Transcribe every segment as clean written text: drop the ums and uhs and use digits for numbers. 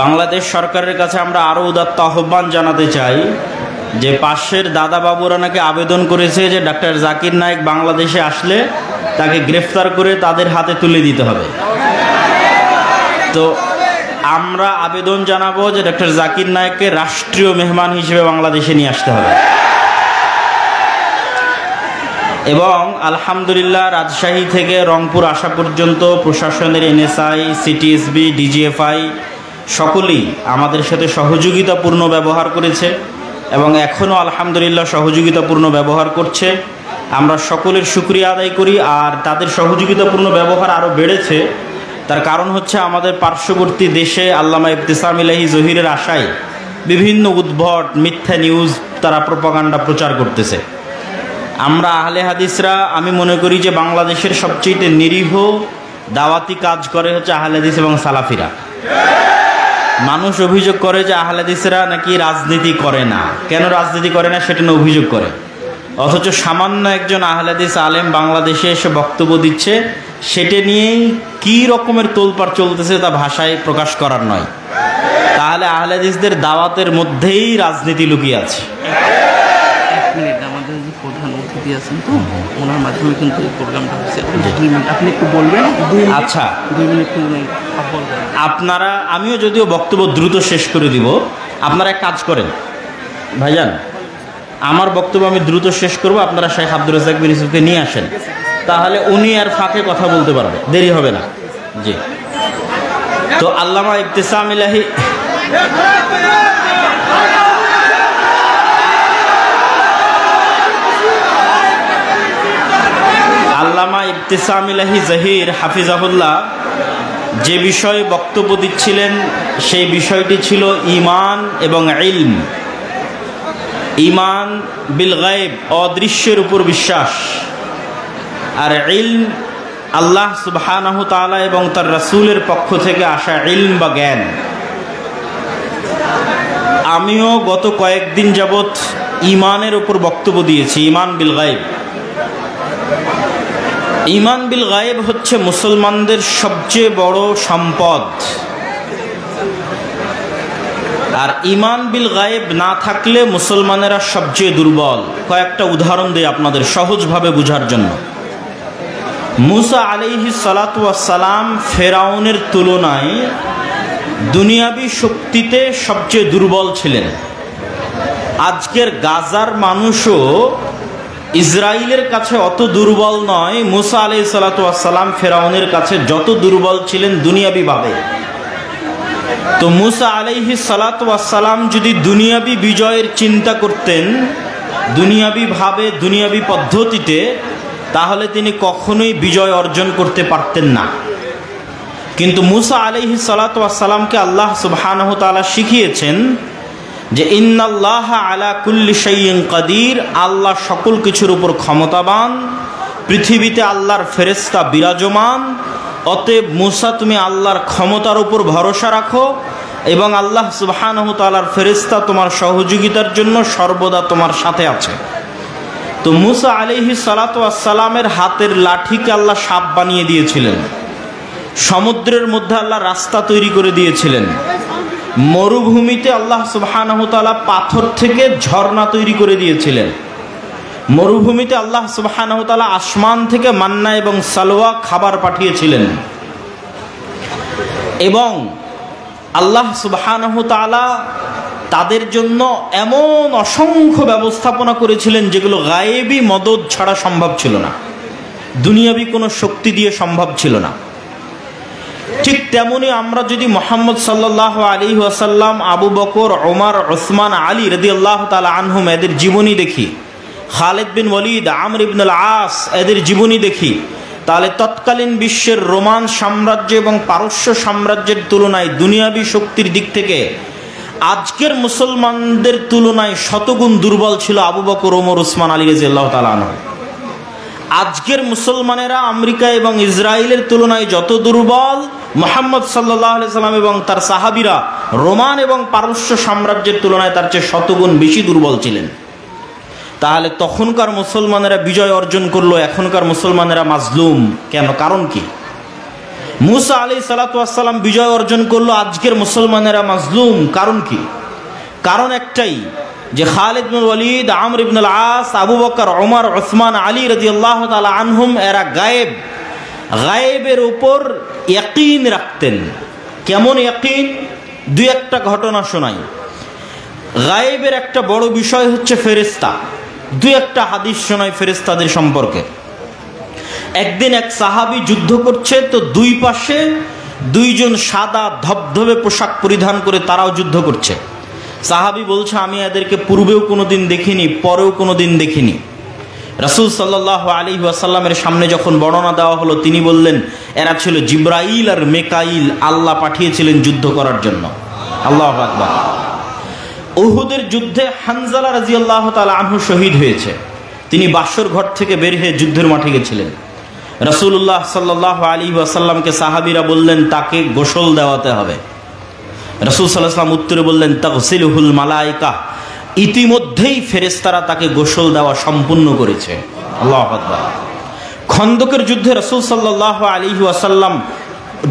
বাংলাদেশ সরকারের কাছে আমরা আরও উদাত্ত আহ্বান জানাতে চাই যে পাশের দাদা বাবুরা নাকি আবেদন করেছে যে ডক্টর জাকির নায়েক বাংলাদেশে আসলে তাকে গ্রেফতার করে তাদের হাতে তুলে দিতে হবে। তো আমরা আবেদন জানাবো যে ডক্টর জাকির নায়েককে রাষ্ট্রীয় মেহমান হিসেবে বাংলাদেশে নিয়ে আসতে হবে। এবং আলহামদুলিল্লাহ রাজশাহী থেকে রংপুর আসা পর্যন্ত প্রশাসনের এনএসআই, সিটিএসবি, ডিজিএফআই সকলেই আমাদের সাথে সহযোগিতাপূর্ণ ব্যবহার করেছে এবং এখনও আলহামদুলিল্লাহ সহযোগিতাপূর্ণ ব্যবহার করছে। আমরা সকলের শুকরিয়া আদায় করি। আর তাদের সহযোগিতাপূর্ণ ব্যবহার আরও বেড়েছে, তার কারণ হচ্ছে আমাদের পার্শ্ববর্তী দেশে আল্লামা ইবতিসাম ইলাহি জহিরের আশায় বিভিন্ন উদ্ভট মিথ্যা নিউজ তারা প্রপাগান্ডা প্রচার করতেছে। আমরা আহলে হাদিসরা আমি মনে করি যে বাংলাদেশের সবচেয়ে নিরীহ দাওয়াতি কাজ করে হচ্ছে আহলে হাদিস এবং সালাফিরা। মানুষ অভিযোগ করে যে আহলে হাদিসরা নাকি রাজনীতি করে না। কেন রাজনীতি করে না সেটা নিয়ে অভিযোগ করে, অথচ সামান্য একজন আহলে হাদিস আলেম বাংলাদেশে এসে বক্তব্য দিচ্ছে, সেটা নিয়েই কী রকমের তোলপাড় চলতেছে তা ভাষায় প্রকাশ করার নয়। তাহলে আহলে হাদিসদের দাওয়াতের মধ্যেই রাজনীতি লুকিয়ে আছে। আমাদের যে প্রধান অতিথি আছেন তো ওনার মাধ্যমে কিন্তু এই প্রোগ্রামটা হচ্ছে। 2 মিনিট আপনি একটু বলবেন। আচ্ছা 2 মিনিট আপনারা, আমিও যদিও বক্তব্য দ্রুত শেষ করে দিব, আপনারা এক কাজ করেন ভাইজান, আমার বক্তব্য আমি দ্রুত শেষ করব, আপনারা শেখ আব্দুর রাজ্জাক বিন ইউসুফকে নিয়ে আসেন, তাহলে উনি আর ফাঁকে কথা বলতে পারবে, দেরি হবে না। জি, তো আল্লামা ইবতিসাম ইলাহি আল্লামা ইবতিসাম ইলাহি জহির হাফিজাহুল্লাহ যে বিষয়ে বক্তব্য দিচ্ছিলেন সেই বিষয়টি ছিল ঈমান এবং ইলম। ঈমান বিল গায়ব, অদৃশ্যের উপর বিশ্বাস, আর ইলম আল্লাহ সুবহানাহু তাআলা এবং তার রাসূলের পক্ষ থেকে আসা ইলম বা জ্ঞান। আমিও গত কয়েকদিন যাবৎ ঈমানের উপর বক্তব্য দিয়েছি। ঈমান বিল গায়ব, ঈমান বিল গায়েব হচ্ছে মুসলমানদের সবচেয়ে বড় সম্পদ। আর ঈমান বিল গায়েব না থাকলে মুসলমানেরা সবচেয়ে দুর্বল। কয়েকটা উদাহরণ দিই আপনাদের সহজভাবে বোঝার জন্য। মুসা আলাইহিস সালাতু ওয়াস সালাম ফেরাউনের তুলনায় দুনিয়াবি শক্তিতে সবচেয়ে দুর্বল ছিলেন। আজকের গাজার মানুষও ইসরায়েলের কাছে অত দুর্বল নয় মুসা আলাইহিস সালাতু ওয়াস সালাম ফেরাউনের কাছে যত দুর্বল ছিলেন দুনিয়াবিভাবে। তো মুসা আলাইহিস সালাতু ওয়াস সালাম যদি দুনিয়াবি বিজয়ের চিন্তা করতেন দুনিয়াবিভাবে, দুনিয়াবি পদ্ধতিতে, তাহলে তিনি কখনোই বিজয় অর্জন করতে পারতেন না। কিন্তু মুসা আলাইহিস সালাতু ওয়াস সালামকে আল্লাহ সুবহানাহু তাআলা শিখিয়েছেন যে ইন্নাল্লাহা আলা কুল্লি শাইইন কাদির, আল্লাহ সকল কিছুর উপর ক্ষমতাবান, পৃথিবীতে আল্লাহর ফেরেশতা বিরাজমান। অতএব মুসা তুমি আল্লাহর ক্ষমতার উপর ভরসা রাখো এবং আল্লাহ সুবহানাহু তাআলার ফেরেশতা তোমার সহযোগিতার জন্য সর্বদা তোমার সাথে আছে। তো মুসা আলাইহিস সালাতু ওয়াস সালামের হাতের লাঠিকে আল্লাহ সাপ বানিয়ে দিয়েছিলেন, সমুদ্রের মধ্যে আল্লাহ রাস্তা তৈরি করে দিয়েছিলেন, মরুভূমিতে আল্লাহ সুবহানাহু তাআলা পাথর থেকে ঝর্ণা তৈরি করে দিয়েছিলেন, মরুভূমিতে আল্লাহ সুবহানাহু তাআলা আসমান থেকে মান্না এবং সালওয়া খাবার পাঠিয়েছিলেন। এবং আল্লাহ সুবহানাহু তাআলা তাদের জন্য এমন অসংখ্য ব্যবস্থাপনা করেছিলেন যেগুলো গায়েবী মদদ ছাড়া সম্ভব ছিল না, দুনিয়াবি কোনো শক্তি দিয়ে সম্ভব ছিল না। ঠিক তেমনি আমরা যদি মুহাম্মদ সাল্লাল্লাহু আলাইহি ওয়াসাল্লাম, আবু বকর, ওমর, উসমান, আলী রাদিয়াল্লাহু তাআলা আনহুম এদের জীবনী দেখি, খালিদ বিন ওয়ালিদ, আমর ইবনুল আস এদের জীবনী দেখি, তাহলে তৎকালীন বিশ্বের রোমান সাম্রাজ্য এবং পারস্য সাম্রাজ্যের তুলনায় দুনিয়াবি শক্তির দিক থেকে আজকের মুসলমানদের তুলনায় শতগুণ দুর্বল ছিল আবু বকর, ওমর, উসমান, আলী রাদিয়াল্লাহু তাআলা আনহু। আজকের মুসলমানেরা আমেরিকা এবং ইসরায়েলের তুলনায় যত দুর্বল, মুহাম্মদ সাল্লাল্লাহু আলাইহি সাল্লাম এবং তার সাহাবীরা রোমান এবং পারস্য সাম্রাজ্যের তুলনায় তার চেয়ে শতগুণ বেশি দুর্বল ছিলেন। তাহলে তখনকার মুসলমানেরা বিজয় অর্জন করলো, এখনকার মুসলমানেরা মাজলুম কেন? কারণ কি? মুসা আলাইহিস সালাতু ওয়াস সালাম বিজয় অর্জন করলো, আজকের মুসলমানেরা মাজলুম। কারণ কি? কারণ একটাই, যে খালিদ বিন ওয়ালিদ, আমর ইবনে আল আস, আবু বকর, ওমর, উসমান, আলী রাদিয়াল্লাহু তাআলা আনহুম এরা গায়েবের উপর ইয়াকিন রাখতেন। কেমন ইয়াকিন? দুই একটা ঘটনা শোনাই। গায়েবের একটা বড় বিষয় হচ্ছে ফেরেশতা। দুই একটা হাদিস শোনাই ফেরেশতাদের সম্পর্কে। একদিন এক সাহাবী যুদ্ধ করছে, তো দুই পাশে দুইজন সাদা ধবধবে পোশাক পরিধান করে তারাও যুদ্ধ করছে। সাহাবী বলছে, আমি এদেরকে পূর্বেও কোনোদিন দেখিনি, পরেও কোনোদিন দেখিনি। রাসূল সাল্লাল্লাহু আলাইহি ওয়াসাল্লামের সামনে যখন বর্ণনা দেওয়া হলো, তিনি বললেন, এরা ছিল জিবরাইল আর মেকাইল, আল্লাহ পাঠিয়েছিলেন যুদ্ধ করার জন্য। আল্লাহু আকবার। উহুদের যুদ্ধে হানজালা রাদিয়াল্লাহু তাআলা আনহু শহীদ হয়েছে। তিনি বাসর ঘর থেকে বের হয়ে যুদ্ধের মাঠে গেছিলেন। রাসূলুল্লাহ সাল্লাল্লাহু আলাইহি ওয়াসাল্লামকে সাহাবীরা বললেন, তাকে গোসল দেওয়াতে হবে। রাসূল সাল্লাল্লাহু আলাইহি ওয়াসাল্লাম উত্তরে বললেন, তাগসিলুহুল মালায়েকা, ইতিমধ্যেই ফেরেশতারা তাকে গোসল দেওয়া সম্পূর্ণ করেছে। আল্লাহু আকবার। খন্দকের যুদ্ধে রাসূল সাল্লাল্লাহু আলাইহি ওয়াসাল্লাম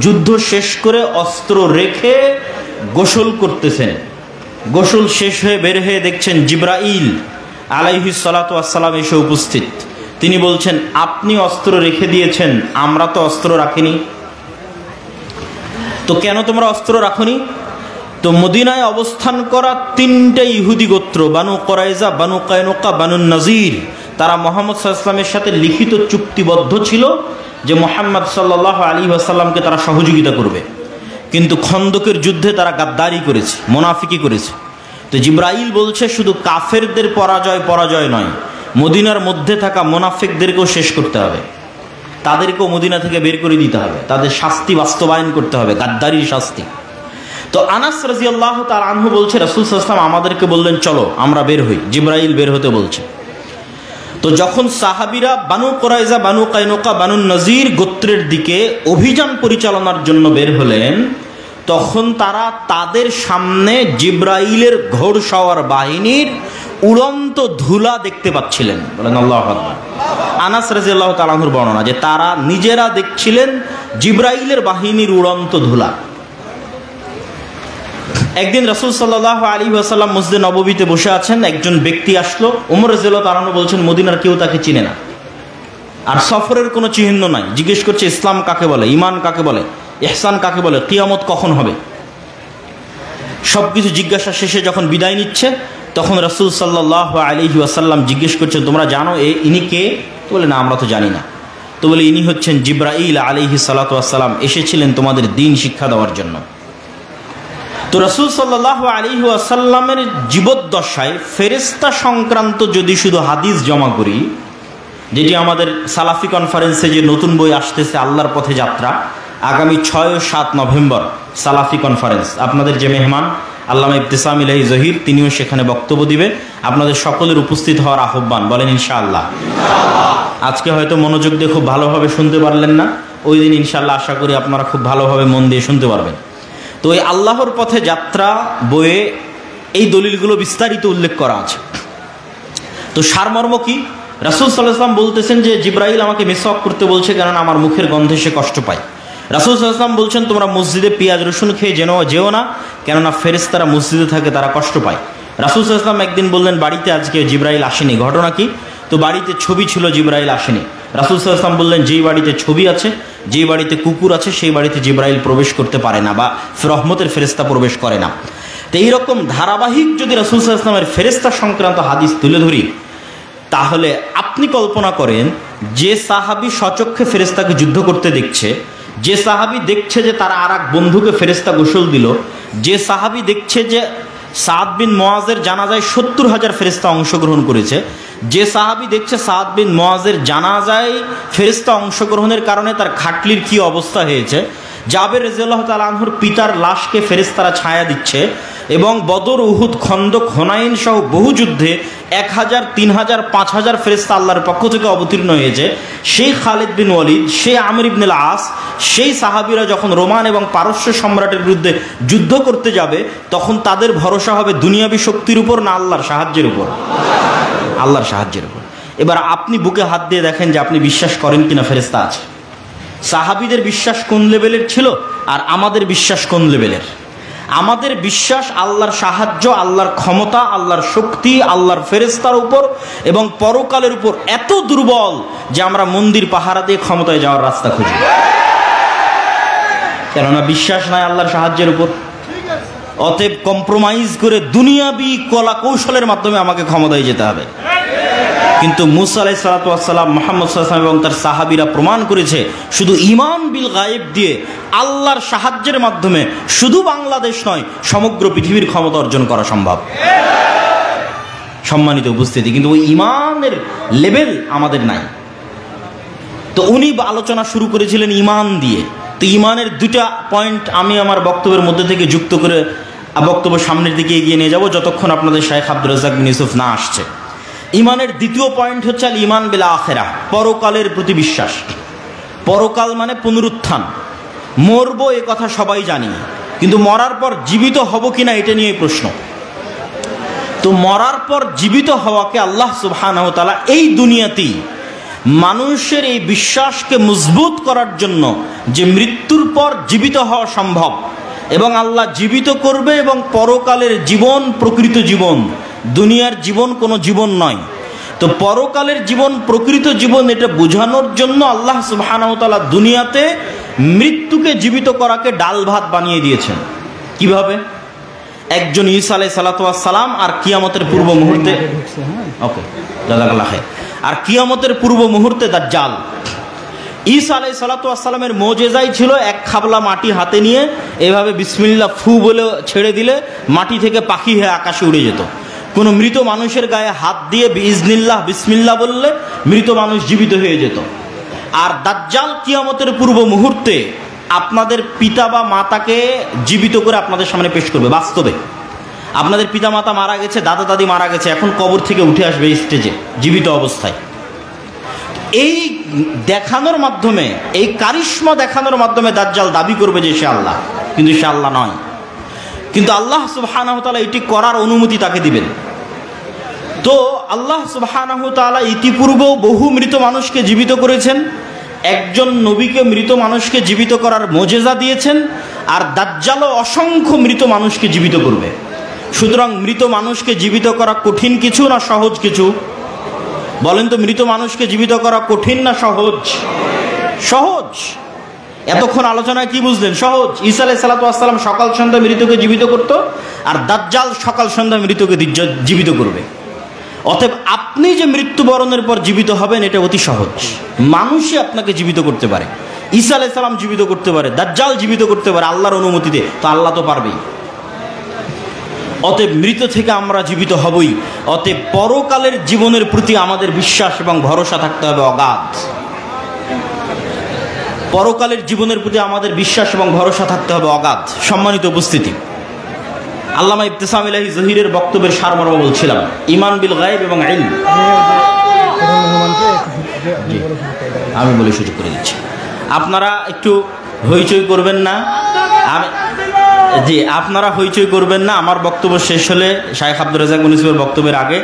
যুদ্ধ শেষ করে অস্ত্র রেখে গোসল করতেছেন। গোসল শেষ হয়ে বের হয়ে দেখছেন জিবরাইল আলাইহিস সালাতু ওয়াস সালাম এসে উপস্থিত। তিনি বলছেন, আপনি অস্ত্র রেখে দিয়েছেন, আমরা তো অস্ত্র রাখিনি। তো কেন তোমরা অস্ত্র রাখনি? তো মদিনায় অবস্থান করা তিনটা ইহুদি গোত্র, বানু কুরাইজা, বানু কায়নুকা, বানু নাজির, তারা মুহাম্মদ সাল্লাল্লাহু আলাইহি ওয়াসাল্লামের সাথে লিখিত চুক্তিবদ্ধ ছিল যে মুহাম্মদ সাল্লাল্লাহু আলাইহি ওয়াসাল্লামকে তারা সহযোগিতা করবে। কিন্তু খন্দকের যুদ্ধে তারা গাদ্দারি করেছে, মুনাফিকি করেছে। তো জিবরাইল বলছে, শুধু কাফেরদের পরাজয় নয়, মদিনার মধ্যে থাকা মুনাফিকদেরকেও শেষ করতে হবে, তাদেরকেও মদিনা থেকে বের করে দিতে হবে, তাদের শাস্তি বাস্তবায়ন করতে হবে, গাদ্দারির শাস্তি। তো আনাস রাদিয়াল্লাহু তাআলা আনহু বলছে, রাসূল সাল্লাল্লাহু আলাইহি ওয়াসাল্লাম আমাদেরকে বললেন, চলো আমরা বের হই। জিবরাইল বের হতে বলছে। তো যখন সাহাবীরা বানু কুরাইজা, বানু কায়নুকা, বানু নাজির গোত্রের দিকে অভিযান পরিচালনার জন্য বের হলেন, তখন তারা তাদের সামনে জিবরাইলের ঘোড়সওয়ার বাহিনীর উড়ন্ত ধুলা দেখতে পাচ্ছিলেন। বলেন আল্লাহু আকবার। আনাস রাদিয়াল্লাহু তাআলা আনহুর বর্ণনা, যে তারা নিজেরা দেখছিলেন জিবরাইলের বাহিনীর উড়ন্ত ধুলা। একদিন রাসূল সাল্লাল্লাহু আলাইহি ওয়াসাল্লাম মসজিদে নববীতে বসে আছেন, একজন ব্যক্তি আসলো। ওমর রাদিয়াল্লাহু তাআলা আনহু বলছেন, মদিনার কেউ তাকে চিনে না, আর সফরের কোনো চিহ্ন নাই। জিজ্ঞেস করছে, ইসলাম কাকে বলে, ঈমান কাকে বলে, ইহসান কাকে বলে, কিয়ামত কখন হবে। সবকিছু জিজ্ঞাসা শেষে যখন বিদায় নিচ্ছে, তখন রাসূল সাল্লাল্লাহু আলাইহি ওয়াসাল্লাম জিজ্ঞেস করছেন, তোমরা জানো ইনি কে? বলে, না, আমরা তো জানি না। তো বলে, ইনি হচ্ছেন জিবরাইল আলাইহিস সালাতু ওয়াস সালাম, এসেছিলেন তোমাদের দ্বীন শিক্ষা দেওয়ার জন্য। তো রাসূল সাল্লাল্লাহু আলাইহি ওয়াসাল্লামের জীবদ্দশায় ফেরেশতা সংক্রান্ত যদি শুধু হাদিস জমা করি, যেটি আমাদের সালাফি কনফারেন্সে যে নতুন বই আসতেছে, আল্লাহর পথে যাত্রা, আগামী 6 ও 7 নভেম্বর সালাফি কনফারেন্স, আপনাদের যে মেহমান আল্লামা ইবতিসাম ইলাহি জহির, তিনিও সেখানে বক্তব্য দিবে। আপনাদের সকলের উপস্থিত হওয়ার আহ্বান। বলেন ইনশাআল্লাহ। আজকে হয়তো মনোযোগ দিয়ে খুব ভালোভাবে শুনতে পারলেন না, ওই দিন ইনশাআল্লাহ আশা করি আপনারা খুব ভালোভাবে মন দিয়ে শুনতে পারবেন। তো এই আল্লাহর পথে যাত্রা বইয়ে এই দলিলগুলো বিস্তারিত উল্লেখ করা আছে। তো সারমর্ম কি? রাসূল সাল্লাল্লাহু আলাইহি ওয়াসাল্লাম বলতেছেন যে জিবরাইল আমাকে মিসওয়াক করতে বলছে, কারণ আমার মুখের গন্ধে সে কষ্ট পায়। রাসূল সাল্লাল্লাহু আলাইহি ওয়াসাল্লাম বলছেন, তোমরা মসজিদে পেঁয়াজ রসুন খেয়ে যেও না, কেননা ফেরেশতারা মসজিদে থাকে, তারা কষ্ট পায়। রাসূল সাল্লাল্লাহু আলাইহি ওয়াসাল্লাম একদিন বললেন, বাড়িতে আজকে জিবরাইল আসেনি, ঘটনা কি? তো বাড়িতে ছবি ছিল, জিবরাইল আসেনি। রাসূল সাল্লাল্লাহু আলাইহি ওয়াসাল্লাম বললেন, যেই বাড়িতে ছবি আছে, যেই বাড়িতে কুকুর আছে, সেই বাড়িতে জিবরাইল প্রবেশ করতে পারে না, বা রহমতের ফেরেশতা প্রবেশ করে না। তো এইরকম ধারাবাহিক যদি রাসূল সাল্লাল্লাহু আলাইহি ওয়াসাল্লামের ফেরেশতা সংক্রান্ত হাদিস তুলে ধরি, তাহলে আপনি কল্পনা করেন, যে সাহাবী সচক্ষে ফেরেশতাকে যুদ্ধ করতে দেখছে, যে সাহাবী দেখছে যে তারা আর এক বন্ধুকে ফেরেশতা গোসল দিল, যে সাহাবী দেখছে যে সাদ বিন মুআজের জানাজায় 70,000 ফেরেশতা অংশগ্রহণ করেছে, যে সাহাবী দেখছে সাদ বিন মুআজের জানাজায় ফেরেশতা অংশগ্রহণের কারণে তার খাটলির কি অবস্থা হয়েছে, জাবের রাদিয়াল্লাহু তাআলা আনহুর পিতার লাশকে ফেরেশতারা ছায়া দিচ্ছে, এবং বদর, উহুদ, খন্দক, হুনাইন সহ বহু যুদ্ধে 1000, 3000, 5000 ফেরেশতা আল্লাহর পক্ষ থেকে অবতীর্ণ হয়েছে, সেই খালিদ বিন ওয়ালিদ, সেই আমর ইবনে আল আস, সেই সাহাবীরা যখন রোমান এবং পারস্য সম্রাটের বিরুদ্ধে যুদ্ধ করতে যাবে, তখন তাদের ভরসা হবে দুনিয়াবী শক্তির উপর না আল্লাহর সাহায্যের উপর? আল্লাহর সাহায্যের উপর। এবার আপনি বুকে হাত দিয়ে দেখেন যে আপনি বিশ্বাস করেন কিনা ফেরেশতা আছে। সাহাবীদের বিশ্বাস কোন লেভেলের ছিল আর আমাদের বিশ্বাস কোন লেভেলের? আমাদের বিশ্বাস আল্লাহর সাহায্য, আল্লাহর ক্ষমতা, আল্লাহর শক্তি, আল্লাহর ফেরেশতার উপর এবং পরকালের উপর এত দুর্বল যে আমরা মন্দির পাহারা দিয়ে ক্ষমতায় যাওয়ার রাস্তা খুঁজি, কেননা বিশ্বাস নাই আল্লাহর সাহায্যের উপর। অতএব কম্প্রোমাইজ করে দুনিয়াবি কলা কৌশলের মাধ্যমে আমাকে ক্ষমতায় যেতে হবে। কিন্তু মুসা আলাইহিস সালাতু ওয়াস সালাম, মুহাম্মদ সাল্লাল্লাহু আলাইহি ওয়াসাল্লাম এবং তার সাহাবীরা প্রমাণ করেছে শুধু ঈমান বিল গায়েব দিয়ে আল্লাহর সাহায্যের মাধ্যমে শুধু বাংলাদেশ নয়, সমগ্র পৃথিবীর ক্ষমতা অর্জন করা সম্ভব। সম্মানিত উপস্থিতি, কিন্তু ওই ঈমানের লেভেল আমাদের নাই। তো উনি আলোচনা শুরু করেছিলেন ঈমান দিয়ে। তো ঈমানের দুটা পয়েন্ট আমি আমার বক্তব্যের মধ্যে থেকে যুক্ত করে বক্তব্য সামনের দিকে এগিয়ে নিয়ে যাব, যতক্ষণ আপনাদের শাইখ আব্দুর রাজ্জাক বিন ইউসুফ না আসছে। ঈমানের দ্বিতীয় পয়েন্ট হচ্ছে আল ঈমান বিল আখিরাহ, পরকালের প্রতি বিশ্বাস। পরকাল মানে পুনরুত্থান। মরবো এ কথা সবাই জানি, কিন্তু মরার পর জীবিত হব কিনা এটা নিয়ে প্রশ্ন। তো মরার পর জীবিত হওয়াকে আল্লাহ সুবহানাহু ওয়া তাআলা এই দুনিয়াতেই মানুষের এই বিশ্বাসকে মজবুত করার জন্য যে মৃত্যুর পর জীবিত হওয়া সম্ভব এবং আল্লাহ জীবিত করবে এবং পরকালের জীবন প্রকৃত জীবন, দুনিয়ার জীবন কোনো জীবন নয়। তো পরকালের জীবন প্রকৃত জীবন এটা বোঝানোর জন্য আল্লাহ সুবহানাহু ওয়া তাআলা দুনিয়াতে মৃত্যুকে জীবিত করাকে ডাল ভাত বানিয়ে দিয়েছেন। কিভাবে? একজন ঈসা আলাইহিস সালাতু ওয়াস সালাম আর কিয়ামতের পূর্ব মুহূর্তে, ওকে জাযাকাল্লাহ খাইর, আর কিয়ামতের পূর্ব মুহূর্তে দাজ্জাল। ঈসা আলাইহিস সালাতু ওয়াস সালামের মুজিজাই ছিল এক খাবলা মাটি হাতে নিয়ে এভাবে বিসমিল্লাহ ফু বলে ছেড়ে দিলে মাটি থেকে পাখি হয়ে আকাশে উড়ে যেত। কোনো মৃত মানুষের গায়ে হাত দিয়ে বিইজনিল্লাহ বিসমিল্লাহ বললে মৃত মানুষ জীবিত হয়ে যেত। আর দাজ্জাল কিয়ামতের পূর্ব মুহূর্তে আপনাদের পিতা বা মাতাকে জীবিত করে আপনাদের সামনে পেশ করবে। বাস্তবে আপনাদের পিতা মাতা মারা গেছে, দাদা দাদি মারা গেছে, এখন কবর থেকে উঠে আসবে স্টেজে জীবিত অবস্থায়। এই দেখানোর মাধ্যমে, এই কারিশমা দেখানোর মাধ্যমে দাজ্জাল দাবি করবে যে সে আল্লাহ, কিন্তু সে আল্লাহ নয়। কিন্তু আল্লাহ সুবহানাহু ওয়া তাআলা এটি করার অনুমতি তাকে দিবেন। তো আল্লাহ সুবহানাহু ওয়া তাআলা ইতিপূর্বেও বহু মৃত মানুষকে জীবিত করেছেন, একজন নবীকে মৃত মানুষকে জীবিত করার মুজিজা দিয়েছেন, আর দাজ্জালও অসংখ্য মৃত মানুষকে জীবিত করবে। সুতরাং মৃত মানুষকে জীবিত করা কঠিন কিছু না সহজ কিছু? বলেন তো, মৃত মানুষকে জীবিত করা কঠিন না সহজ? সহজ। এতক্ষণ আলোচনায় কি বুঝলেন? সহজ। ঈসা আলাইহিস সালাতু ওয়াস সালাম সকাল সন্ধ্যা মৃতকে জীবিত করত, আর দাজ্জাল সকাল সন্ধ্যা মৃতকে জীবিত করবে। অতএব আপনি যে মৃত্যুবরণের পর জীবিত হবেন এটা অতি সহজ। মানুষই আপনাকে জীবিত করতে পারে, ঈসা আলাইহিস সালাম জীবিত করতে পারে, দাজ্জাল জীবিত করতে পারে আল্লাহর অনুমতিতে। তো আল্লাহ তো পারবেই। অতএব মৃত থেকে আমরা জীবিত হবই। অতএব পরকালের জীবনের প্রতি আমাদের বিশ্বাস এবং ভরসা থাকতে হবে অগাধ। পরকালের জীবনের প্রতি আমাদের বিশ্বাস এবং ভরসা থাকতে হবে অগাধ। সম্মানিত উপস্থিতি, আল্লামা ইবতিসাম ইলাহি জহিরের বক্তব্যের সারমর্ম বলছিলাম, ঈমান বিল গায়ব এবং ইলম। আমি বলে সুযোগ করে দিচ্ছি, আপনারা একটু হইচই করবেন না। আপনারা হইচই করবেন না। আমার বক্তব্য শেষ হলে শাইখ আব্দুর রাজ্জাক বিন ইউসুফের বক্তব্যের আগে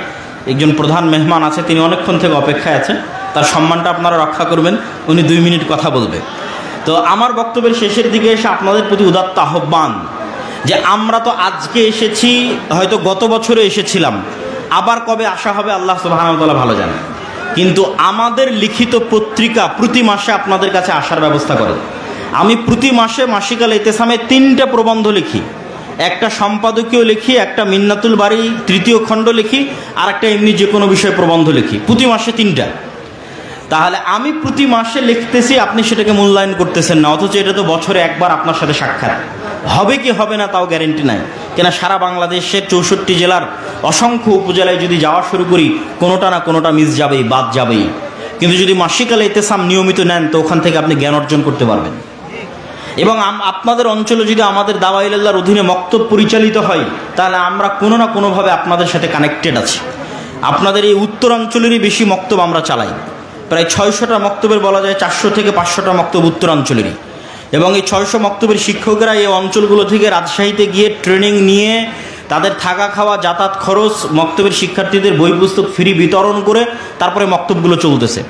একজন প্রধান মেহমান আছে, তিনি অনেকক্ষণ থেকে অপেক্ষায় আছে, তার সম্মানটা আপনারা রক্ষা করবেন। উনি 2 মিনিট কথা বলবে। তো আমার বক্তব্যের শেষের দিকে এসে আপনাদের প্রতি উদাত্ত আহ্বান যে আমরা তো আজকে এসেছি, হয়তো গত বছরে এসেছিলাম, আবার কবে আসা হবে আল্লাহ সুবহানাহু ওয়া তাআলা ভালো জানেন। কিন্তু আমাদের লিখিত পত্রিকা প্রতি মাসে আপনাদের কাছে আসার ব্যবস্থা করে। আমি প্রতি মাসে মাসিকাল ইতিসামে 3টা প্রবন্ধ লিখি, একটা সম্পাদকীয় লিখি, একটা মিন্নাতুল বাড়ি 3য় খণ্ড লিখি, আর একটা এমনি যে কোনো বিষয়ে প্রবন্ধ লিখি, প্রতি মাসে 3টা। তাহলে আমি প্রতি মাসে লিখতেছি, আপনি সেটাকে মূল্যায়ন করতেছেন না, অথচ এটা তো বছরে একবার আপনার সাথে সাক্ষাৎ। হবে কি হবে না তাও গ্যারেন্টি নাই, কেন সারা বাংলাদেশের 64 জেলার অসংখ্য উপজেলায় যদি যাওয়া শুরু করি, কোনোটা না কোনোটা মিস যাবেই, বাদ যাবেই। কিন্তু যদি মাসিকাল ইতিসাম নিয়মিত নেন তো ওখান থেকে আপনি জ্ঞান অর্জন করতে পারবেন। এবং আপনাদের অঞ্চলে যদি আমাদের দাওয়া ইলাল্লাহর অধীনে মক্তব পরিচালিত হয়, তাহলে আমরা কোনো না কোনোভাবে আপনাদের সাথে কানেক্টেড আছি। আপনাদের এই উত্তরাঞ্চলেরই বেশি মক্তব আমরা চালাই, প্রায় 600টা মক্তবের বলা যায় 400 থেকে 500টা মক্তব উত্তরাঞ্চলেরই। এবং এই 600 মক্তবের শিক্ষকেরা এই অঞ্চলগুলো থেকে রাজশাহীতে গিয়ে ট্রেনিং নিয়ে তাদের থাকা খাওয়া যাতায়াত খরচ, মক্তবের শিক্ষার্থীদের বই পুস্তক ফ্রি বিতরণ করে তারপরে মক্তবগুলো চলতেছে।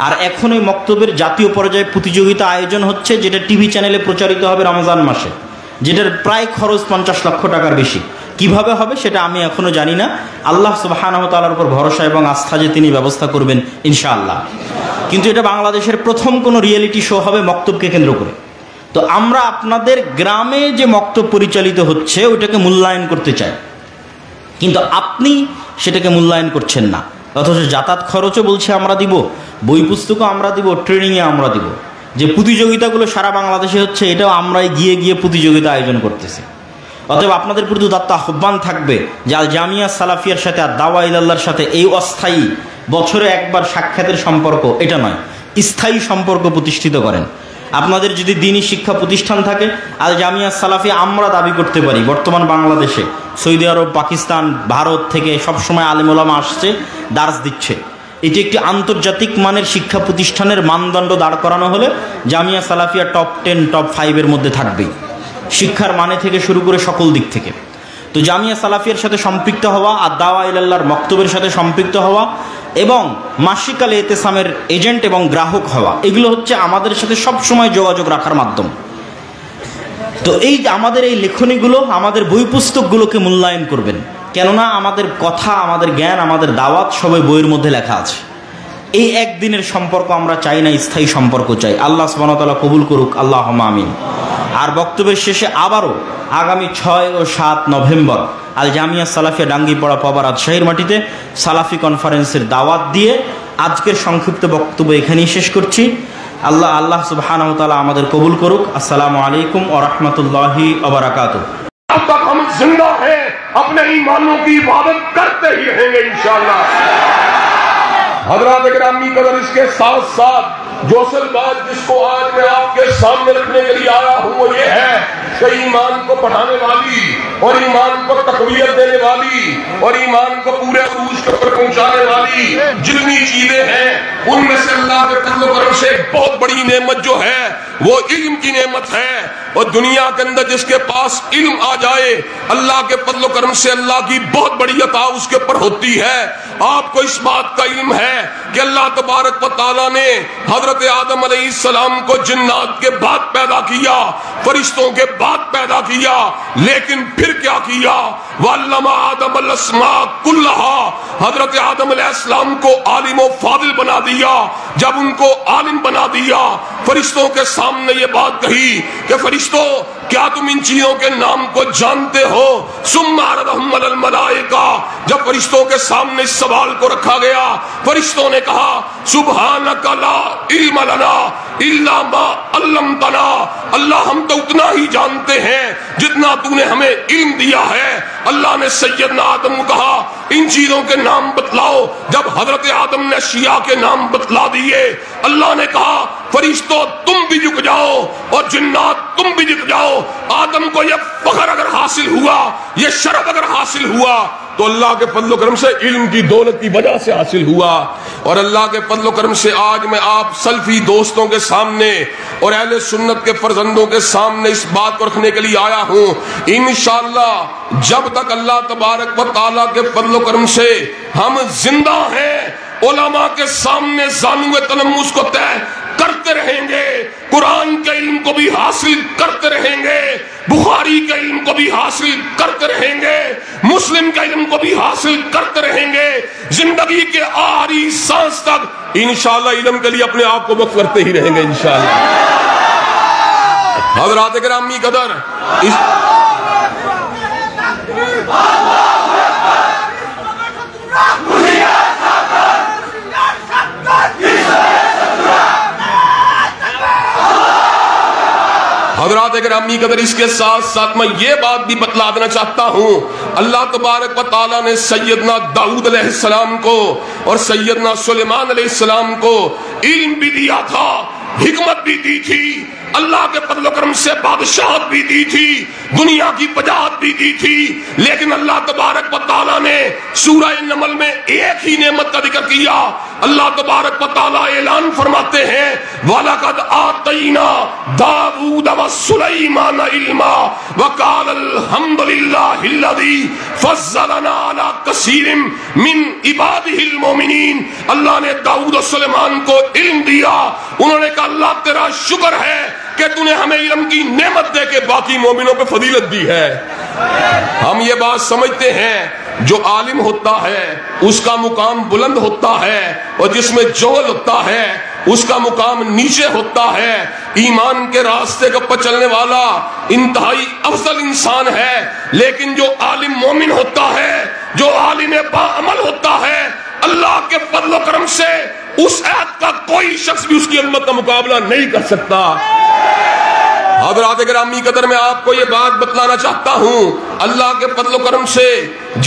আর এখন ওই মক্তবের জাতীয় পর্যায়ে প্রতিযোগিতা আয়োজন হচ্ছে, যেটা টিভি চ্যানেলে প্রচারিত হবে রমজান মাসে, যেটার প্রায় খরচ 50 লক্ষ টাকার বেশি। কিভাবে হবে সেটা আমি এখনো জানি না। আল্লাহ সুবহানাহু ওয়া তাআলার উপর ভরসা এবং আস্থা যে তিনি ব্যবস্থা করবেন ইনশাআল্লাহ। কিন্তু এটা বাংলাদেশের প্রথম কোনো রিয়েলিটি শো হবে মক্তবকে কেন্দ্র করে। তো আমরা আপনাদের গ্রামে যে মক্তব পরিচালিত হচ্ছে ওইটাকে মূল্যায়ন করতে চাই, কিন্তু আপনি সেটাকে মূল্যায়ন করছেন না। অথচ যাতায়াত খরচও বলছে আমরা দিব, বই পুস্তকও আমরা দিব, ট্রেনিংয়ে আমরা দিব। যে প্রতিযোগিতাগুলো সারা বাংলাদেশে হচ্ছে এটাও আমরাই গিয়ে গিয়ে প্রতিযোগিতা আয়োজন করতেছি। অতএব আপনাদের প্রতি উদাত্ত আহ্বান থাকবে যে আল জামিয়া সালাফিয়ার সাথে আর দাওয়া ইলাল্লাহর সাথে এই অস্থায়ী বছরে একবার সাক্ষাতের সম্পর্ক এটা নয়, স্থায়ী সম্পর্ক প্রতিষ্ঠিত করেন। আপনাদের যদি দ্বীনি শিক্ষা প্রতিষ্ঠান থাকে, আল জামিয়া সালাফিয়া আমরা দাবি করতে পারি বর্তমান বাংলাদেশে সৌদি আরব, পাকিস্তান, ভারত থেকে সবসময় আলেম ওলামা আসছে, দার্স দিচ্ছে। এটি একটি আন্তর্জাতিক মানের শিক্ষা প্রতিষ্ঠানের মানদণ্ড দাঁড় করানো হলে জামিয়া সালাফিয়া টপ 10 টপ 5-এর মধ্যে থাকবেই, শিক্ষার মানে থেকে শুরু করে সকল দিক থেকে। তো জামিয়া সালাফিয়ার সাথে সম্পৃক্ত হওয়া আর দাওয়া ইলাল্লাহর মক্তবের সাথে সম্পৃক্ত হওয়া এবং মাসিক আল এতেসামের এজেন্ট এবং গ্রাহক হওয়া, এগুলো হচ্ছে আমাদের সাথে সবসময় যোগাযোগ রাখার মাধ্যম। তো এই আমাদের এই লেখনীগুলো, আমাদের বই পুস্তকগুলোকে মূল্যায়ন করবেন, কেননা আমাদের কথা, আমাদের জ্ঞান, আমাদের দাওয়াত সবাই বইয়ের মধ্যে লেখা আছে। এই একদিনের সম্পর্ক আমরা চাই না, স্থায়ী সম্পর্ক চাই। আল্লাহ সুবহানাহু ওয়া তাআলা কবুল করুক, আল্লাহুম্মা আমিন। আর বক্তব্যের শেষে আবারও আগামী 6 ও 7 নভেম্বর আল জামিয়া সালাফিয়া ডাঙ্গিপাড়া পাবা রাজশাহীর মাটিতে সালাফি কনফারেন্সের দাওয়াত দিয়ে আজকের সংক্ষিপ্ত বক্তব্য এখানেই শেষ করছি। আল্লাহ সুবহানাহু ওয়া তাআলা আমাদের কবুল করুক। আসসালামু আলাইকুম ওয়া রাহমাতুল্লাহি ওয়া বারাকাতুহু। अब तक हम जिंदा हैं, अपने ईमानों की इबादत करते ही रहेंगे इंशाअल्लाह। हज़रात गिरामी कदर, इसके साथ साथ जो असल बात जिसको आज मैं आपके सामने रखने के लिए आया हूं वो ये है कि ईमान को बढ़ाने वाली और ईमान को तक़वियत देने वाली और ईमान को पूरे अरूज पर पहुंचाने वाली जितनी चीजें हैं, उनमें से अल्लाह के फज़ल व करम से बहुत बड़ी नेमत जो है वो इल्म की नेमत है। और दुनिया के अंदर जिसके पास इल्म आ जाए, अल्लाह के फज़ल व करम से अल्लाह की बहुत बड़ी अता उसके ऊपर होती है। आपको इस बात का इल्म है कि अल्लाह तबारक व तआला ने हजरत आदम अलैहिस्सलाम को जिन्नात के बाद पैदा किया, फरिश्तों के बाद पैदा किया, लेकिन फिर क्या किया? वअल्लमा आदम अल अस्मा कुल्लहा, हजरत आदम अलैहिस्सलाम को आलिम व फादिल बना दिया। जब उनको आलिम बना दिया, फरिश्तों के सामने ये बात कही कि फरिश्तों, क्या तुम इन चीजों के नाम को जानते हो? सुम्मा अरदहुम अलल मलाइका, जब फरिश्तों के सामने इस सवाल को रखा गया, फरिश्तों ने कहा सुब्हानका ला इल्म लना इल्ला मा अल्लमतना, अल्लाह हम तो उतना ही जानते हैं जितना तूने हमें इल्म दिया है। अल्लाह ने सैयदना आदम को कहा इन चीजों के नाम बतलाओ। जब हजरत आदम ने अशिया के नाम बतला दिए, अल्लाह ने कहा फरिश्तों तुम भी झुक जाओ और जिन्नात तुम भी झुक जाओ। आदम को यह फख्र अगर हासिल हुआ, यह शरफ अगर हासिल हुआ तो अल्लाह के फज़ल व करम से इल्म की दौलत की वजह से हासिल हुआ। और अल्लाह के फज़ल व करम से आज मैं आप सल्फी दोस्तों के सामने और अहले सुन्नत के फर्जंदों के सामने इस बात को रखने के लिए आया हूँ। इंशाअल्लाह जब तक अल्लाह तबारक व तआला के फज़ल व करम से हम जिंदा हैं, उलमा के सामने ज़ानुए तलम्मुस को तय करते रहेंगे, कुरान के इल्म को भी हासिल करते रहेंगे, बुखारी के इल्म को भी हासिल करते रहेंगे, मुस्लिम के इल्म को भी हासिल करते रहेंगे, जिंदगी के आखिरी सांस तक इंशाअल्लाह इल्म के लिए अपने आप को वक्फ करते ही रहेंगे इंशाअल्लाह। हज़रात गिरामी कदर, हज़रात गिरामी कदर, इसके साथ साथ मैं ये बात भी बतला देना चाहता हूँ, अल्लाह तबारक व तआला ने सैयदना दाऊद अलैहिस्सलाम को और सैयदना सुलेमान अलैहिस्सलाम को इल्म भी दिया था, हिकमत भी दी थी, अल्लाह के फज़ल व करम से बादशाहत भी दी थी, दुनिया की वजाहत भी दी थी। लेकिन अल्लाह तबारक व तआला ने सूरह नमल में एक ही नेमत का जिक्र किया। अल्लाह तबारक व तआला ऐलान फरमाते हैं वलक़द आतैना दाऊद व सुलैमान इल्मा व क़ाल अल्हम्दुलिल्लाहिल्लज़ी فضلنا علی کثیر من عبادہ المومنین. اللہ نے داؤد و سلیمان کو علم دیا. انہوں نے کہا اللہ تیرا شکر ہے کہ تو نے ہمیں علم کی نعمت دے کے باقی مومنوں پہ فضیلت دی ہے. ہم یہ بات سمجھتے ہیں جو عالم ہوتا ہے اس کا مقام بلند ہوتا ہے اور جس میں جوہل ہوتا ہے اس کا مقام نیچے ہوتا ہے. ایمان کے راستے کا چلنے والا انتہائی افضل انسان ہے، لیکن جو عالم مومن ہوتا ہے، جو عالم باعمل ہوتا ہے، اللہ کے فضل و کرم سے اس عہد کا کوئی شخص بھی اس کی عظمت کا مقابلہ نہیں کر سکتا. حضرات گرامی قدر میں آپ کو یہ بات بتلانا چاہتا ہوں، اللہ کے فضل و کرم سے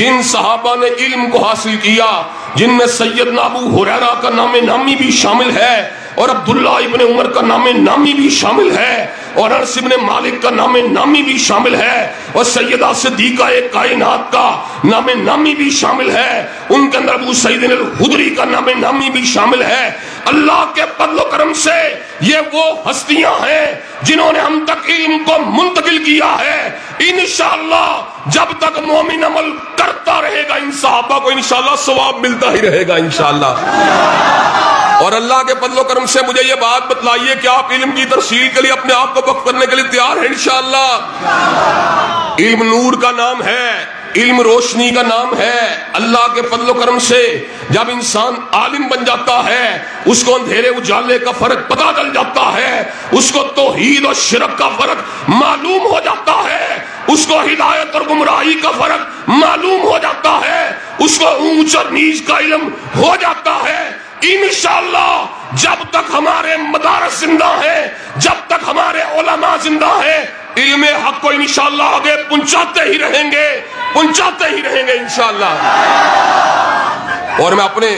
جن صحابہ نے علم کو حاصل کیا، جن میں سیدنا ابو ہریرہ کا نام نامی بھی شامل ہے اور عبداللہ ابن عمر کا نام نامی بھی شامل ہے اور انس ابن مالک کا نام نامی بھی شامل ہے اور سیدہ صدیقہ کائنات کا نام نامی بھی شامل ہے. ان کے اندر ابو سعید الخدری کا نام نامی بھی شامل ہے. اللہ کے فضل و کرم سے یہ وہ ہستیاں ہیں جنہوں نے ہم تک علم کو منتقل کیا ہے. انشاءاللہ جب تک مومن عمل کرتا رہے گا ان صحابہ کو انشاءاللہ ثواب ملتا ہی رہے گا انشاءاللہ. اور اللہ کے فضل و کرم سے مجھے یہ بات بتلائیے کہ آپ علم کی ترسیل کے لیے اپنے آپ کو وقف کرنے کے لیے تیار ہیں انشاءاللہ. علم نور کا نام ہے، علم روشنی کا نام ہے. اللہ کے فضل و کرم سے جب انسان عالم بن جاتا ہے اس کو اندھیرے اجالے کا فرق پتہ چل جاتا ہے، اس کو توحید اور شرک کا فرق معلوم ہو جاتا ہے، اس کو ہدایت اور گمراہی کا فرق معلوم ہو جاتا ہے، اس کو اونچ اور نیچ کا علم ہو جاتا ہے. انشاءاللہ جب تک ہمارے مدارس زندہ ہیں، جب تک ہمارے علماء زندہ ہیں، علم حق کو انشاءاللہ آگے پہنچاتے ہی رہیں گے، پہنچاتے ہی رہیں گے انشاءاللہ. اور میں اپنے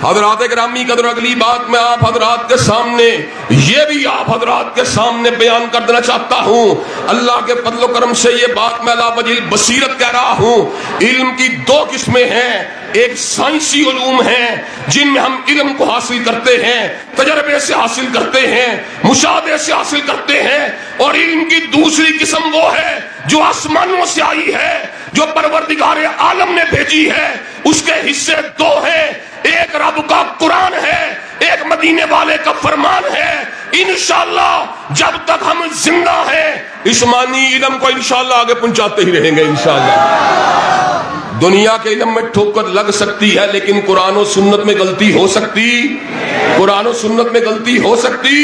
حضرات گرامی قدر اگلی بات میں آپ حضرات کے سامنے یہ بھی آپ حضرات کے سامنے بیان کر دینا چاہتا ہوں. اللہ کے فضل و کرم سے یہ بات میں علی وجہ بصیرت کہہ رہا ہوں. علم کی دو قسمیں ہیں، ایک سائنسی علوم ہیں جن میں ہم علم کو حاصل کرتے ہیں، تجربے سے حاصل کرتے ہیں، مشاہدے سے حاصل کرتے ہیں، اور علم کی دوسری قسم وہ ہے جو آسمانوں سے آئی ہے، جو پروردگار عالم نے بھیجی ہے. اس کے حصے دو ہیں، ایک رب کا قرآن ہے، ایک مدینے والے کا فرمان ہے. انشاءاللہ جب تک ہم زندہ ہیں اس مانی علم کو انشاءاللہ آگے پہنچاتے ہی رہیں گے انشاءاللہ. دنیا کے علم میں ٹھوکر لگ سکتی ہے لیکن قرآن و سنت میں غلطی ہو سکتی، قرآن و سنت میں غلطی ہو سکتی.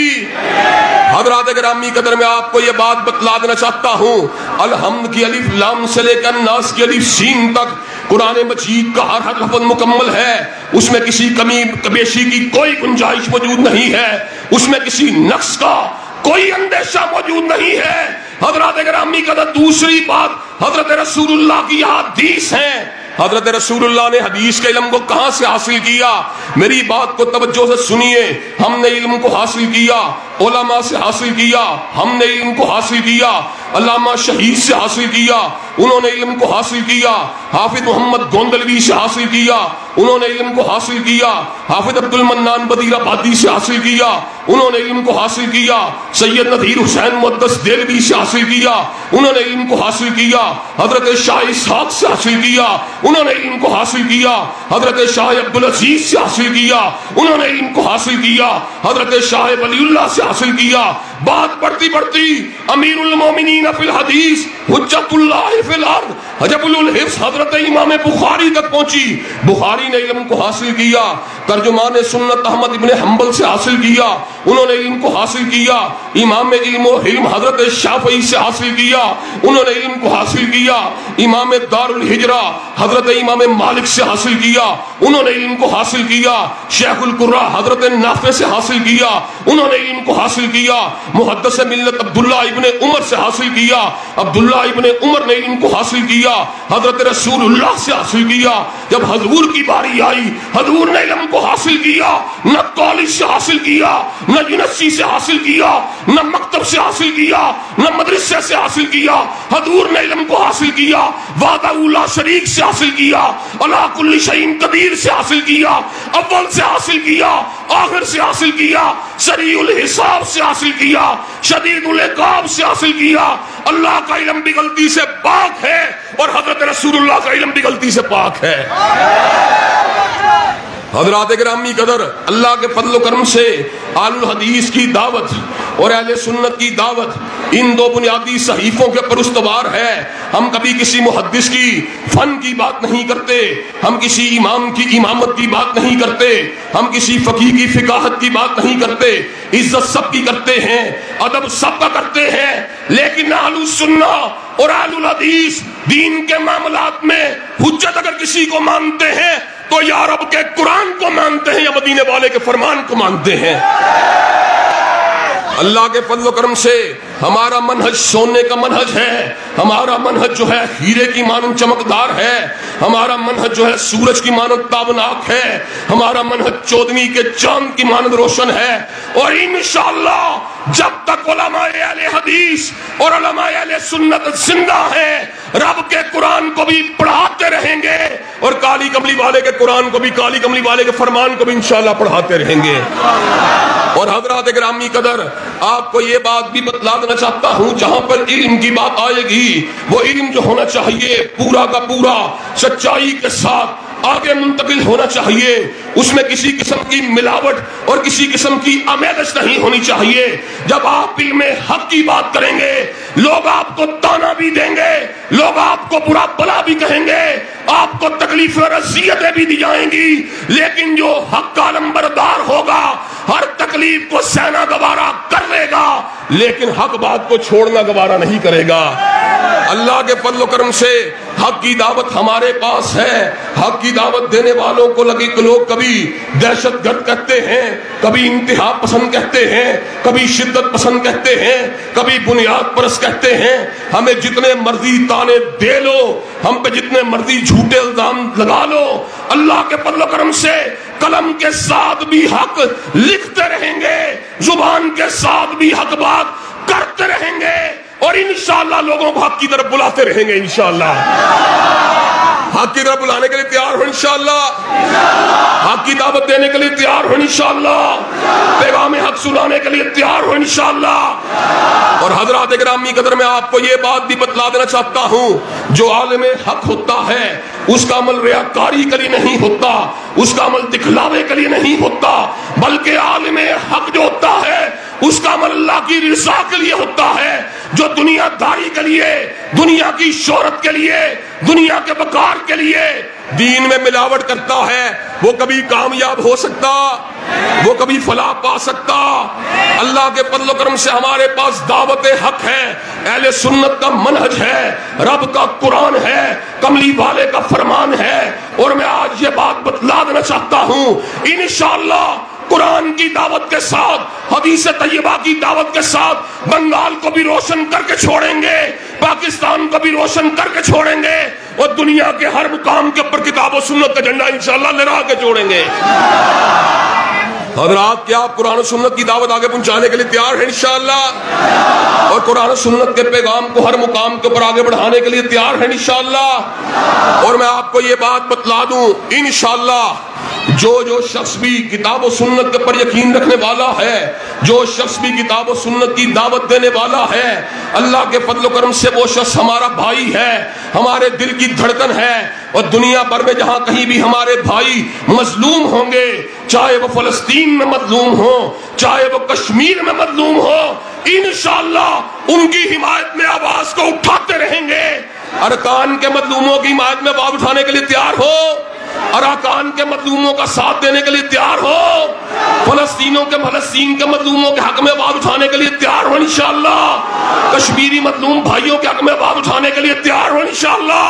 حضرات گرامی قدر میں آپ کو یہ بات بتلا دینا چاہتا ہوں، الحمد کی الف لام سے لے کر الناس کی الف سین تک قرآن مجید کا ہر لفظ مکمل ہے. اس میں کسی کمی بیشی کی کوئی گنجائش موجود نہیں ہے، اس میں کسی نقص کا کوئی اندیشہ موجود نہیں ہے. حضرات گرامی قدر دوسری بات حضرت رسول اللہ کی حدیث ہیں. حضرت رسول اللہ نے حدیث کے علم کو کہاں سے حاصل کیا؟ میری بات کو توجہ سے سنیے. ہم نے علم کو حاصل کیا علماء سے حاصل کیا، ہم نے علم کو حاصل کیا علامہ شہید سے حاصل کیا، انہوں نے علم کو حاصل کیا حافظ محمد گوندلوی سے حاصل کیا، انہوں نے علم کو حاصل کیا حافظ عبد المنان بدیر آبادی سے حاصل کیا، انہوں نے علم کو حاصل کیا سید نذیر حسین مقدس دیلوی سے حاصل کیا، انہوں نے علم کو حاصل کیا حضرت شاہ اسحاق سے حاصل کیا، انہوں نے علم کو حاصل کیا حضرت شاہ عبدالعزیز سے حاصل کیا، انہوں نے علم کو حاصل کیا حضرت شاہ ولی اللہ سے حاصل کیا. بات بڑھتی بڑھتی امیر المومنین فی الحدیث حجت اللہ فی الارض حجب الحفظ حضرت امام بخاری تک پہنچی. بخاری نے علم کو حاصل کیا ترجمان سنت احمد ابن حنبل سے حاصل کیا، انہوں نے علم کو حاصل کیا امام علم و حلم حضرت شافعی سے حاصل کیا، انہوں نے علم کو حاصل کیا امام دار الحجرہ حضرت امام مالک سے حاصل کیا، انہوں نے علم کو حاصل کیا شیخ القرہ حضرت نافع سے حاصل کیا، انہوں نے علم کو حاصل کیا मुहद्दिस मिल्लत अब्दुल्ला इब्ने उमर से हासिल किया, अब्दुल्ला इब्ने उमर ने इनको हासिल किया, हजरत रसूलुल्लाह से हासिल किया। जब हजूर की बारी आई, हजूर ने इल्म को हासिल किया, न कॉलेज से हासिल किया, न यूनिवर्सिटी से हासिल किया, न मकतब से हासिल किया, न मदरसे से हासिल किया। हजूर ने इल्म को हासिल किया वादाउल्ला शरीक से हासिल किया, अला कुल्ली शैइन कदीर से हासिल किया, अव्वल से हासिल किया, आखिर से हासिल किया, सरीउल हिसाब से हासिल किया, शदीदुल इकाब से हासिल किया। अल्लाह का इल्म भी गलती से पाक है और हजरत रसूलुल्लाह का इल्म भी गलती से पाक है। हजरात गिरामी कदर, अल्लाह के फजल करम से आलुल हदीस की दावत और अहले सुन्नत की दावत इन दो बुनियादी सहीफों के पर उस्तवार है। हम कभी किसी मुहद्दिस की फन की बात नहीं करते, हम किसी इमाम की इमामत की बात नहीं करते, हम किसी फकीह की फिकाहत की बात नहीं करते। इज्जत सबकी करते हैं, अदब सबका करते हैं, लेकिन आलू सुन्ना और आलुल हदीस दीन के मामलात में हुज्जत अगर किसी को मानते हैं तो या रब के कुरान को मानते हैं या मदीने वाले के फरमान को मानते हैं। अल्लाह के फजल करम से हमारा मनहज सोने का मनहज है, हमारा मनहज जो है हीरे की मानंद चमकदार है, हमारा मनहज जो है सूरज की मानंद ताबनाक है, हमारा मनहज चौदवी के चांद की मानंद रोशन है। और इंशाअल्लाह जब तक उलमाए अहले हदीस और उलमाए अहले सुन्नत जिंदा है, रब के कुरान को भी पढ़ाते रहेंगे और काली कमली वाले के कुरान को भी, काली कमली वाले के फरमान को भी इंशाअल्लाह पढ़ाते रहेंगे। और हजरात गिरामी कदर, आपको ये बात भी बतला देना चाहता हूं, जहां पर इल्म की बात आएगी वो इल्म जो होना चाहिए पूरा का पूरा सच्चाई के साथ आगे मुंतकिल होना चाहिए। उसमें किसी किस्म की मिलावट और किसी किस्म की आमेज़श नहीं होनी चाहिए। जब आप इल्म हक की बात करेंगे, लोग आपको ताना भी देंगे, लोग आपको बुरा भला भी कहेंगे, आपको तकलीफ और अज़ियतें भी दी जाएंगी, लेकिन जो हक का नंबरदार होगा हर तकलीफ को सहना गवारा कर लेगा, लेकिन हक बात को छोड़ना गवारा नहीं करेगा। अल्लाह के फजल करम से हक की दावत हमारे पास है। हक की दावत देने वालों को लगे कि लोग कभी दहशतगर्द कहते हैं, कभी इंतहा पसंद कहते हैं, कभी शिद्दत पसंद कहते हैं, कभी बुनियाद परस्त कहते हैं। हमें जितने मर्जी ताने दे लो, हम पे जितने मर्जी झूठे इल्जाम लगा लो, अल्लाह के फजल करम से कलम के साथ भी हक लिखते रहेंगे, जुबान के साथ भी हक बात करते रहेंगे और इंशाअल्लाह लोगों को हक की तरफ बुलाते रहेंगे। इंशाअल्लाह हक की तरफ बुलाने के लिए तैयार हो, इंशाअल्लाह हक की दावत देने के लिए तैयार हो, इंशाअल्लाह पैगाम हक सुनाने के लिए तैयार हो, इंशाअल्लाह। और हजरात गिरामी कदर, मैं आपको ये बात भी बतला देना चाहता हूं, जो आलिम हक होता है उसका अमल रियाकारी के लिए नहीं होता, उसका अमल दिखलावे के लिए नहीं होता, बल्कि आलिम हक जो होता है उसका अमल अल्लाह की रिज़ा के लिए होता है। जो दुनियादारी के लिए, दुनिया की शोहरत के लिए, दुनिया के वकार के लिए दीन में मिलावट करता है, वो कभी कामयाब हो सकता, वो कभी फलाह पा सकता। अल्लाह के फजल करम से हमारे पास दावत हक है, अहले सुन्नत का मनहज है, रब का कुरान है, कमली वाले का फरमान है। और मैं आज ये बात बतला देना चाहता हूं, इंशाअल्लाह कुरान की दावत के साथ, हदीस तैयबा की दावत के साथ बंगाल को भी रोशन करके छोड़ेंगे, पाकिस्तान को भी रोशन करके छोड़ेंगे और दुनिया के हर मुकाम के ऊपर किताब और सुन्नत का झंडा इंशाअल्लाह लहरा के छोड़ेंगे। हजरात, क्या आप कुरान और सुन्नत की दावत आगे पहुंचाने के लिए तैयार हैं इंशाअल्लाह? और कुरान और सुन्नत के पैगाम को हर मुकाम के ऊपर आगे बढ़ाने के लिए तैयार हैं इंशाअल्लाह? और मैं आपको ये बात बतला दूं, इंशाअल्लाह जो शख्स भी किताब और सुन्नत के ऊपर यकीन रखने वाला है, जो शख्स भी किताब और सुन्नत की दावत देने वाला है, अल्लाह के फजल करम से वो शख्स हमारा भाई है, हमारे दिल की धड़कन है। और दुनिया भर में जहां कहीं भी हमारे भाई मजलूम होंगे, चाहे वो फलस्तीन में मजलूम हो, चाहे वो कश्मीर में मजलूम हो, इंशाअल्लाह उनकी हिमायत में आवाज को उठाते रहेंगे। अरकान के मजलूमों की हिमायत में आवाज उठाने के लिए तैयार हो, अरकान के मजलूमों का साथ देने के लिए तैयार हो, फलस्तीन के मजलूमों के हक में आवाज उठाने के लिए तैयार हो इंशाअल्लाह, कश्मीरी मजलूम भाइयों के हक में आवाज उठाने के लिए तैयार हो इंशाअल्लाह।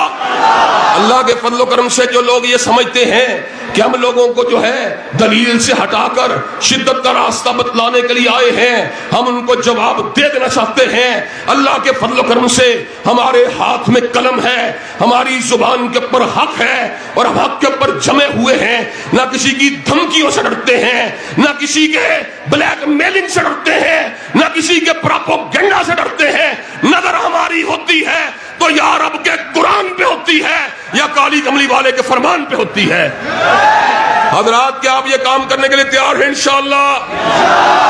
अल्लाह के फजल करम से जो लोग ये समझते हैं कि हम लोगों को जो है दलील से हटाकर शिद्दत का रास्ता बतलाने के लिए आए हैं। हम उनको जवाब दे देना चाहते हैं। अल्लाह के फजल करम से हमारे हाथ में कलम है, हमारी जुबान के ऊपर हक है और हम हक के ऊपर जमे हुए हैं। ना किसी की धमकियों से डरते हैं, ना किसी के ब्लैकमेलिंग से डरते हैं, ना किसी के प्रोपेगेंडा से डरते हैं। नजर हमारी होती है तो या रब के कुरान पे होती है या काली कमली वाले के फरमान पे होती है। हजरात, क्या आप ये काम करने के लिए तैयार हैं? इंशाअल्लाह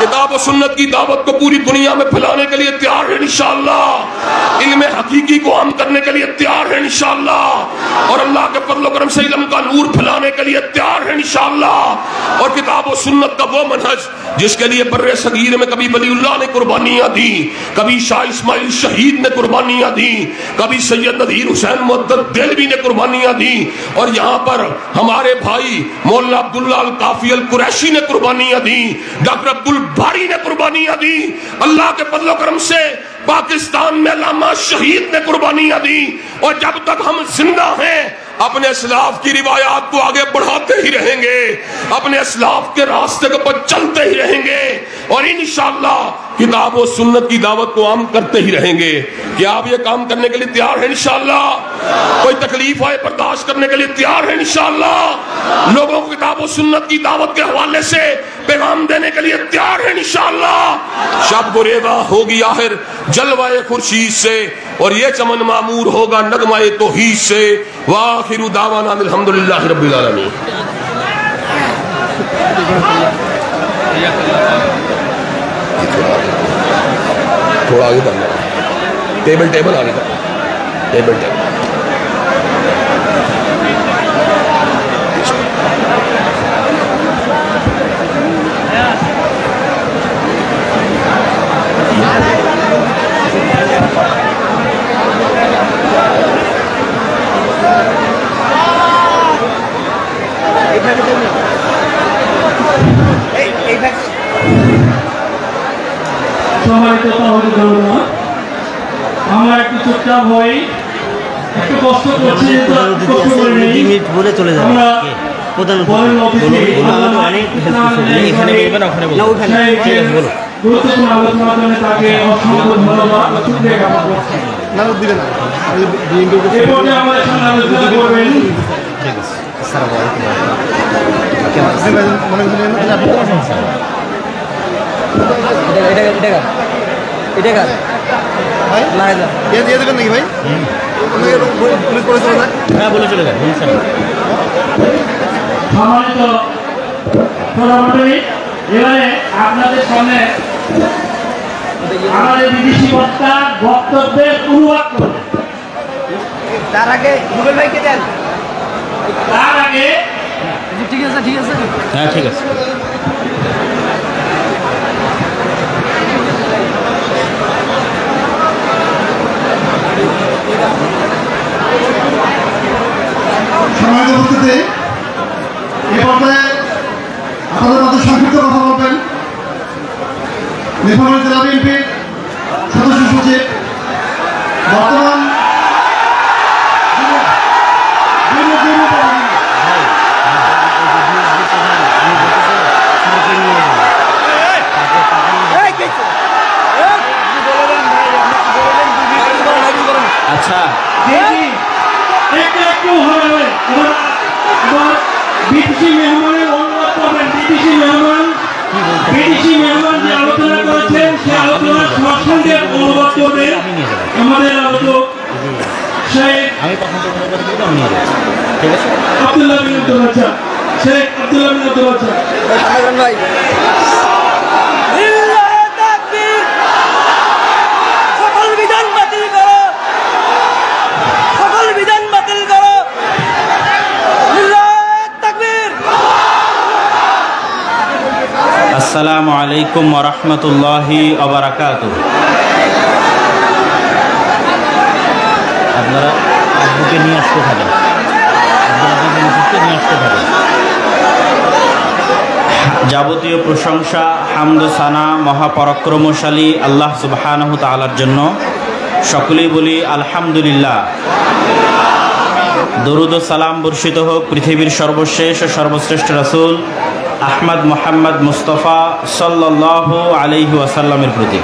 किताब और सुन्नत की दावत को पूरी दुनिया में फैलाने के लिए तैयार हैं इंशाअल्लाह। इल्म हकीकी को आम करने के लिए तैयार हैं इंशाअल्लाह। और अल्लाह के फजल करम से इल्म का नूर फैलाने के लिए तैयार हैं इंशाअल्लाह। और किताब और सुन्नत का वो मनहज जिसके लिए बर्रे सगीर में कभी वलीउल्लाह ने कुर्बानियां दी, कभी शाह इस्माइल शहीद ने कुर्बानियां दी, कभी सैयद नदीर हुसैन मुअद्दद देलवी ने कुर्बानियां दी, और यहाँ पर हमारे भाई मौलाना अब्दुल्ला अल काफी अल कुरैशी ने कुर्बानियां दी, डॉक्टर अब्दुल बारी ने कुर्बानियां दी। अल्लाह के फजल करम से पाकिस्तान में अल्लामा शहीद ने कुर्बानियां दी। और जब तक हम जिंदा हैं अपने इस्लाफ की रिवायात को आगे बढ़ाते ही रहेंगे, अपने इस्लाफ के रास्ते के ऊपर चलते ही रहेंगे और इंशाअल्लाह किताब और सुन्नत की दावत को आम करते ही रहेंगे। क्या आप ये काम करने के लिए तैयार हैं? इंशाअल्लाह कोई तकलीफ आए बर्दाश्त करने के लिए तैयार हैं? इंशाअल्लाह लोगों को किताब और सुन्नत की दावत के हवाले से पैगाम देने के लिए तैयार हैं? इंशाअल्लाह शब गुरेबा होगी आखिर जलवाए खुर्शीद से और ये चमन मामूर होगा नगमाए तौहीद से। वाखिरु दावाना अल्हम्दुलिल्लाहि रब्बिल आलमीन। थोड़ा आगे बढ़ना, टेबल आगे बढ़ना, टेबल আমরা একটু চুপচাপ হই, একটু কষ্ট করছি, বলে চলে যাবে। গুরুত্বপূর্ণ আলোচনার জন্য তাকে অসংখ্য ধন্যবাদ। আমাদের সঙ্গে আলোচনা করবেন আপনাদের সামনে আমাদের বিদেশি বক্তা বক্তব্যের অনুবাদ করবে। তার আগে রুবেল ভাইকে দেন। তার আগে ঠিক আছে, ঠিক আছে, হ্যাঁ ঠিক আছে। সমাজের ভিত্তিতে এ পর্যায়ে আপনাদের মধ্যে সংক্ষিপ্ত কথা বলবেন নীলফামারী জেলা বিএনপির সদস্য সচিব বর্তমান আচ্ছা বিদেশি মেহমানের অনুরোধ করবেন। বিদেশি মেহমান যে আলোচনা করেছেন সে আলোচনার সঙ্গে অনুবাদ করবেন আমাদের আলোচক শেখ আব্দুল্লাহ বিন আব্দুল বাচ্চা। শেখ আব্দুল্লাহ বিন আব্দুল বাচ্চা ভাই। আসসালামু আলাইকুম ওয়া রাহমাতুল্লাহি ওয়া বারাকাতুহু। আপনারা আব্বুকে নিয়ে আসতে থাকেন, যাবতীয় প্রশংসা হামদ সানা মহাপরাক্রমশালী আল্লাহ সুবহানাহু তাআলার জন্য। সকলেই বলি আলহামদুলিল্লাহ। দরুদ ও সালাম বর্ষিত হোক পৃথিবীর সর্বশেষ ও সর্বশ্রেষ্ঠ রাসূল আহমদ মুহাম্মদ মুস্তাফা সাল্লাল্লাহু আলাইহি ওয়াসাল্লামের প্রতি।